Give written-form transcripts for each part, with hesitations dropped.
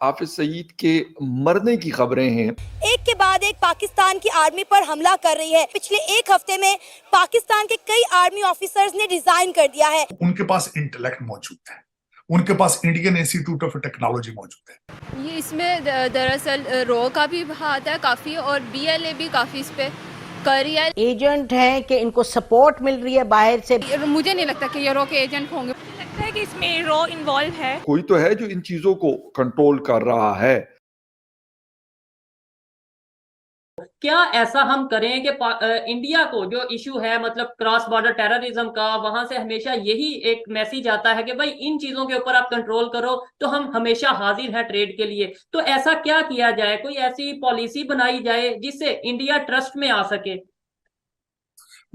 हाफिज सईद के मरने की खबरें हैं। एक के बाद एक पाकिस्तान की आर्मी पर हमला कर रही है। पिछले एक हफ्ते में पाकिस्तान के कई आर्मी ऑफिसर्स ने रिजाइन कर दिया है। उनके पास इंटेलेक्ट मौजूद है, उनके पास इंडियन इंस्टीट्यूट ऑफ टेक्नोलॉजी मौजूद है। ये इसमें दरअसल रॉ का भी हाथ है काफ़ी, और बीएलए भी काफ़ी इस पे कर रही है। एजेंट हैं कि इनको सपोर्ट मिल रही है बाहर से। मुझे नहीं लगता कि ये रॉ के एजेंट होंगे, लगता है कि इसमें रॉ इन्वॉल्व है। कोई तो है जो इन चीजों को कंट्रोल कर रहा है। क्या ऐसा हम करें कि इंडिया को जो इशू है मतलब क्रॉस बॉर्डर टेररिज्म का, वहां से हमेशा यही एक मैसेज आता है कि भाई इन चीजों के ऊपर आप कंट्रोल करो तो हम हमेशा हाजिर हैं ट्रेड के लिए। तो ऐसा क्या किया जाए, कोई ऐसी पॉलिसी बनाई जाए जिससे इंडिया ट्रस्ट में आ सके?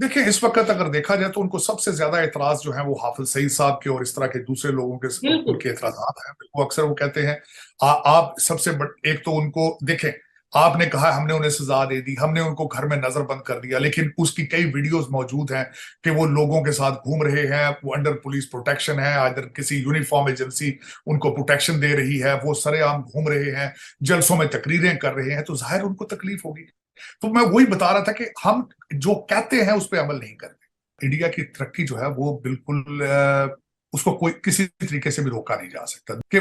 देखिए, इस वक्त अगर देखा जाए तो उनको सबसे ज्यादा एतराज जो है वो हाफिज सईद साहब के और इस तरह के दूसरे लोगों के उनके एतराजात हैं। वो अक्सर वो कहते हैं आप सबसे एक तो उनको देखें, आपने कहा हमने उन्हें सजा दे दी, हमने उनको घर में नजरबंद कर दिया, लेकिन उसकी कई वीडियोस मौजूद हैं कि वो लोगों के साथ घूम रहे हैं, वो अंडर पुलिस प्रोटेक्शन है, अदर किसी यूनिफॉर्म एजेंसी उनको प्रोटेक्शन दे रही है, वो सरेआम घूम रहे हैं, जलसों में तकरीरें कर रहे हैं, तो जाहिर उनको तकलीफ होगी। तो मैं वही बता रहा था कि हम जो कहते हैं उस पर अमल नहीं करते। इंडिया की तरक्की जो है वो बिल्कुल उसको कोई किसी तरीके से भी रोका नहीं जा सकता कि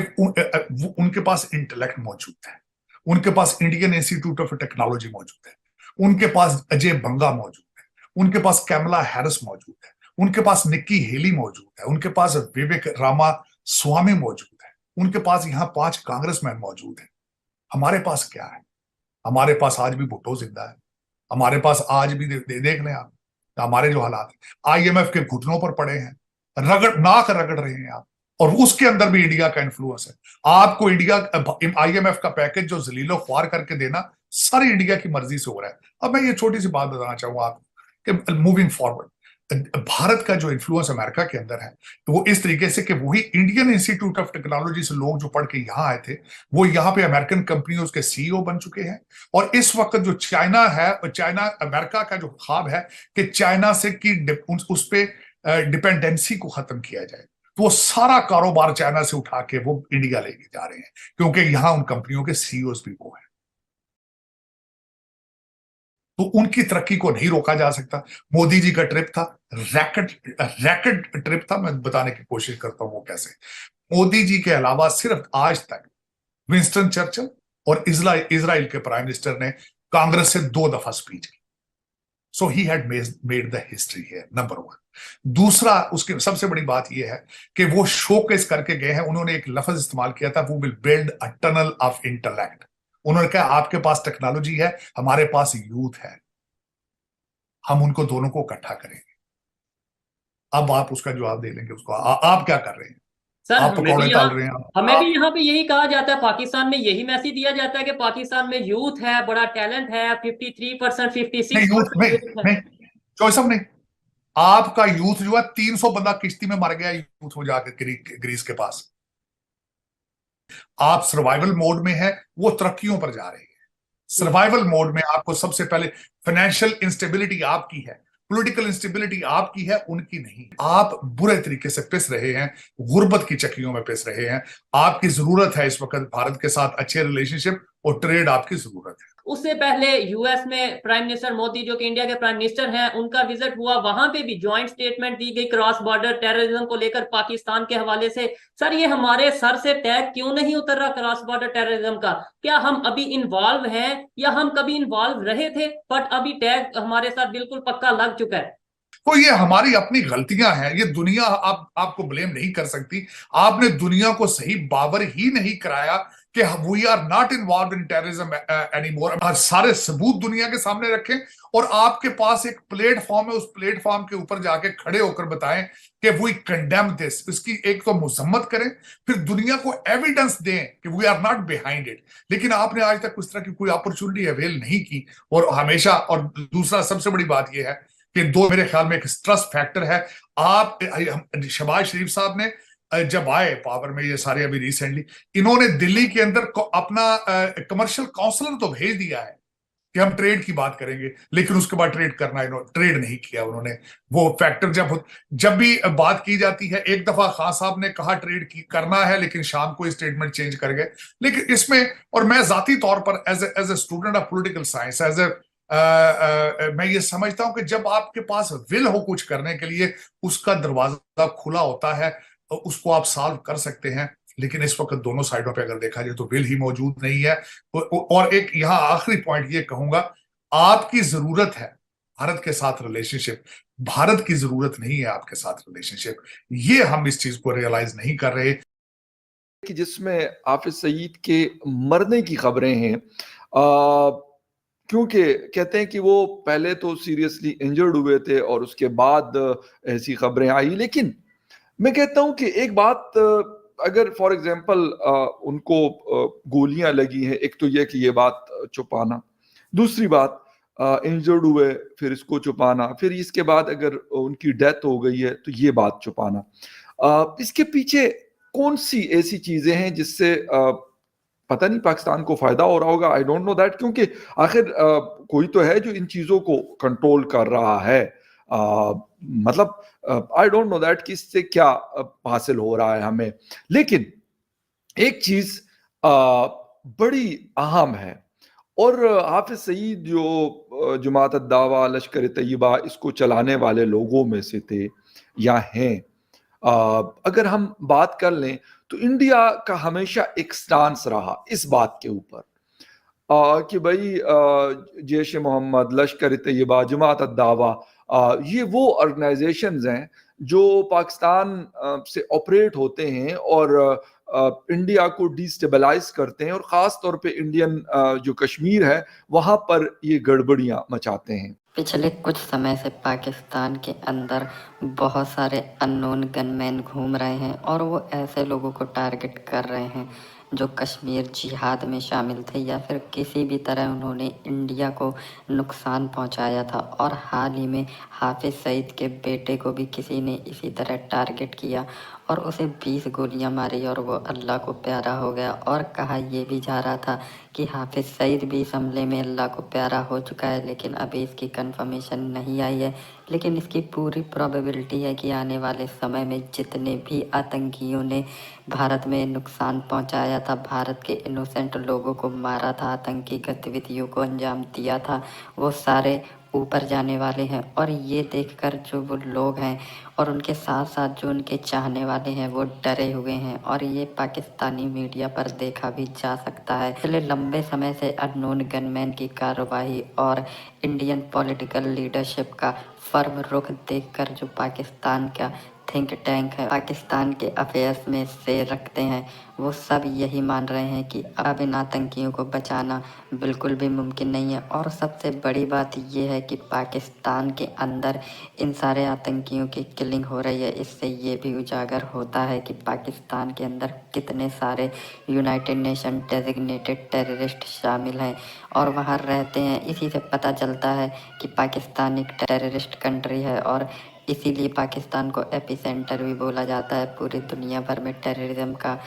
उनके पास इंटेलेक्ट मौजूद है, उनके पास इंडियन इंस्टीट्यूट ऑफ टेक्नोलॉजी मौजूद है, उनके पास अजय बंगा मौजूद है, उनके पास कैमला हैरिस मौजूद है, उनके पास निक्की हेली मौजूद है, उनके पास विवेक रामा स्वामी मौजूद है, उनके पास यहाँ 5 कांग्रेसमैन मौजूद है। हमारे पास क्या है? हमारे पास आज भी भुट्टो जिंदा है, हमारे पास आज भी देख लें आप हमारे जो हालात है, IMF के घुटनों पर पड़े हैं, नाक रगड़ रहे हैं आप, और उसके अंदर भी इंडिया का इन्फ्लुएंस है। आपको इंडिया IMF का पैकेज जो जलीलो ख्वार करके देना सारी इंडिया की मर्जी से हो रहा है। अब मैं ये छोटी सी बात बताना चाहूंगा आपको कि मूविंग फॉरवर्ड भारत का जो इन्फ्लुएंस अमेरिका के अंदर है तो वो इस तरीके से कि वही इंडियन इंस्टीट्यूट ऑफ टेक्नोलॉजी से लोग जो पढ़ के यहाँ आए थे वो यहाँ पे अमेरिकन कंपनियों के CEO बन चुके हैं। और इस वक्त जो चाइना है, चाइना अमेरिका का जो ख्वाब है कि चाइना से की उस पे डिपेंडेंसी को खत्म किया जाए, तो वो सारा कारोबार चाइना से उठा के वो इंडिया लेके जा रहे हैं, क्योंकि यहाँ उन कंपनियों के CEOs भी वो हैं। तो उनकी तरक्की को नहीं रोका जा सकता। मोदी जी का ट्रिप था रैकेट ट्रिप था। मैं बताने की कोशिश करता हूं वो कैसे। मोदी जी के अलावा सिर्फ आज तक विंस्टन चर्चिल और इजराइल के प्राइम मिनिस्टर ने कांग्रेस से 2 दफा स्पीच की। So he had made the history here, number 1। दूसरा, उसकी सबसे बड़ी बात यह है कि वो शोकेस करके गए हैं। उन्होंने एक लफ्ज इस्तेमाल किया था, वो will build a tunnel of intellect. उन्होंने कहा आपके पास टेक्नोलॉजी है, हमारे पास यूथ है, हम उनको दोनों को इकट्ठा करेंगे। अब आप उसका जवाब दे लेंगे उसको। आप क्या कर रहे हैं? सर, आप पकौड़े तल रहे हैं। हमें भी यहाँ पे यही कहा जाता है, पाकिस्तान में यही मैसेज दिया जाता है कि पाकिस्तान में यूथ है, बड़ा टैलेंट है, 53% 56% नहीं, चौसम नहीं। आपका यूथ जो है 300 बंदा किश्ती में मर गया यूथ में जाकर ग्रीस के पास। आप सर्वाइवल मोड में है, वो तरक्कियों पर जा रहे हैं। सर्वाइवल मोड में आपको सबसे पहले फाइनेंशियल इंस्टेबिलिटी आपकी है, पॉलिटिकल इंस्टेबिलिटी आपकी है, उनकी नहीं। आप बुरे तरीके से पिस रहे हैं, गुर्बत की चक्रियों में पिस रहे हैं। आपकी जरूरत है इस वक्त भारत के साथ अच्छे रिलेशनशिप और ट्रेड आपकी जरूरत है। उससे पहले यूएस में प्राइम मिनिस्टर मोदी, जो कि इंडिया के प्राइम मिनिस्टर हैं, उनका विजिट हुआ, वहां पे भी ज्वाइंट स्टेटमेंट दी गई क्रॉस बॉर्डर टेररिज्म को लेकर पाकिस्तान के हवाले से। सर, ये हमारे सर से टैग क्यों नहीं उतर रहा क्रॉस बॉर्डर टेररिज्म का? क्या हम अभी इन्वॉल्व हैं या हम कभी इन्वॉल्व रहे थे बट अभी टैग हमारे साथ बिल्कुल पक्का लग चुका है? तो ये हमारी अपनी गलतियां हैं, ये दुनिया आपको ब्लेम नहीं कर सकती। आपने दुनिया को सही बावर ही नहीं कराया कि we are not involve in terrorism anymore. सारे सबूत दुनिया के सामने रखें और आपके पास एक प्लेटफॉर्म है, उस प्लेटफॉर्म के ऊपर जाके खड़े होकर बताएं कि वी कंडेम दिस। इसकी एक तो मुजम्मत करें, फिर दुनिया को एविडेंस दें कि we are not behind it. लेकिन आपने आज तक उस तरह की कोई अपॉर्चुनिटी अवेल नहीं की। और हमेशा, और दूसरा सबसे बड़ी बात यह है कि 2 मेरे ख्याल में एक ट्रस्ट फैक्टर है। आप शहबाज शरीफ साहब ने जब आए पावर में, ये सारे अभी रिसेंटली, इन्होंने दिल्ली के अंदर अपना कमर्शियल काउंसलर तो भेज दिया है कि हम ट्रेड की बात करेंगे, लेकिन उसके बाद ट्रेड नहीं किया उन्होंने। वो फैक्टर जब भी बात की जाती है, एक दफा खान साहब ने कहा करना है, लेकिन शाम को स्टेटमेंट चेंज कर गए। लेकिन इसमें, और मैं जाती तौर पर as a student of political science, मैं ये समझता हूं कि जब आपके पास विल हो कुछ करने के लिए, उसका दरवाजा खुला होता है, तो उसको आप सॉल्व कर सकते हैं। लेकिन इस वक्त दोनों साइडों पे अगर देखा जाए तो विल ही मौजूद नहीं है। और एक यहाँ आखिरी पॉइंट ये कहूंगा, आपकी जरूरत है भारत के साथ रिलेशनशिप, भारत की जरूरत नहीं है आपके साथ रिलेशनशिप। ये हम इस चीज को रियलाइज नहीं कर रहे कि जिसमें हाफिज सईद के मरने की खबरें हैं, क्योंकि कहते हैं कि वो पहले तो सीरियसली इंजर्ड हुए थे और उसके बाद ऐसी खबरें आई। लेकिन मैं कहता हूं कि एक बात, अगर फॉर एग्जांपल उनको गोलियां लगी हैं, एक तो यह कि ये बात छुपाना, दूसरी बात इंजर्ड हुए फिर इसको छुपाना, फिर इसके बाद अगर उनकी डेथ हो गई है तो ये बात छुपाना, इसके पीछे कौन सी ऐसी चीजें हैं जिससे पता नहीं पाकिस्तान को फायदा हो रहा होगा। आई डोंट नो दैट, क्योंकि आखिर कोई तो है जो इन चीजों को कंट्रोल कर रहा है। मतलब आई डोंट नो दैट कि इससे क्या हासिल हो रहा है हमें। लेकिन एक चीज बड़ी अहम है, और हाफिज सईद जो जमात दावा लश्कर तैयबा इसको चलाने वाले लोगों में से थे या हैं, अगर हम बात कर लें तो इंडिया का हमेशा एक स्टांस रहा इस बात के ऊपर कि भाई जैश मोहम्मद, लश्कर तैयबा, जमात दावा, ये वो ऑर्गेनाइजेशंस हैं जो पाकिस्तान से ऑपरेट होते हैं और इंडिया को डिस्टेबलाइज करते हैं, और ख़ास तौर पे इंडियन जो कश्मीर है वहाँ पर ये गड़बड़ियाँ मचाते हैं। पिछले कुछ समय से पाकिस्तान के अंदर बहुत सारे अननोन गनमैन घूम रहे हैं और वो ऐसे लोगों को टारगेट कर रहे हैं जो कश्मीर जिहाद में शामिल थे या फिर किसी भी तरह उन्होंने इंडिया को नुकसान पहुंचाया था। और हाल ही में हाफिज सईद के बेटे को भी किसी ने इसी तरह टारगेट किया और उसे 20 गोलियां मारी और वो अल्लाह को प्यारा हो गया। और कहा यह भी जा रहा था कि हाफिज सईद भी इस हमले में अल्लाह को प्यारा हो चुका है, लेकिन अभी इसकी कंफर्मेशन नहीं आई है। लेकिन इसकी पूरी प्रोबेबिलिटी है कि आने वाले समय में जितने भी आतंकियों ने भारत में नुकसान पहुंचाया था, भारत के इनोसेंट लोगों को मारा था, आतंकी गतिविधियों को अंजाम दिया था, वो सारे ऊपर जाने वाले हैं। और ये देखकर जो वो लोग हैं और उनके साथ साथ जो उनके चाहने वाले हैं वो डरे हुए हैं। और ये पाकिस्तानी मीडिया पर देखा भी जा सकता है। पिछले लंबे समय से अननोन गनमैन की कार्रवाई और इंडियन पॉलिटिकल लीडरशिप का फर्म रुख देखकर जो पाकिस्तान का थिंक टैंक है, पाकिस्तान के अफेयर्स में से रखते हैं, वो सब यही मान रहे हैं कि अब इन आतंकियों को बचाना बिल्कुल भी मुमकिन नहीं है। और सबसे बड़ी बात ये है कि पाकिस्तान के अंदर इन सारे आतंकियों की किलिंग हो रही है। इससे ये भी उजागर होता है कि पाकिस्तान के अंदर कितने सारे यूनाइटेड नेशन डेजिग्नेटेड टेररिस्ट शामिल हैं और वहाँ रहते हैं। इसी से पता चलता है कि पाकिस्तान एक टेररिस्ट कंट्री है और इसीलिए पाकिस्तान को एपिसेंटर भी बोला जाता है पूरी दुनिया भर में टेररिज्म का।